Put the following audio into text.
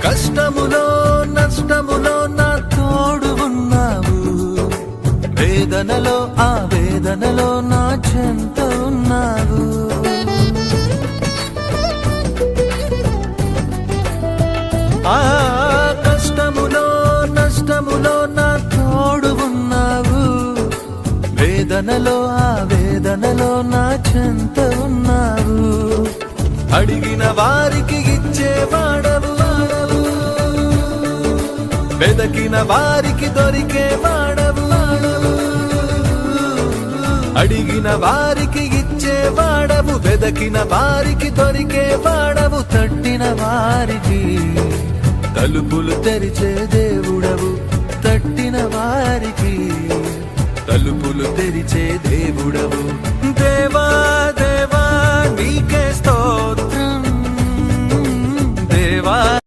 కష్టములో నష్టములో నా తోడు ఉన్నావు, వేదనలో ఆ వేదనలో నా చెంత ఉన్నావు. ఆ కష్టములో నష్టములో నా తోడు ఉన్నావు, వేదనలో ఆ వేదనలో నా చెంత ఉన్నావు. అడిగిన వారికి ఇచ్చేవాడవు, వెదకిన వారికి దొరికేవాడవు. అడిగిన వారికి ఇచ్చేవాడవు, వెదకిన వారికి దొరికేవాడవు. తట్టిన వారికి తలుపులు తెరిచే దేవుడవు, తట్టిన వారికి తలుపులు తెరిచే దేవుడవు.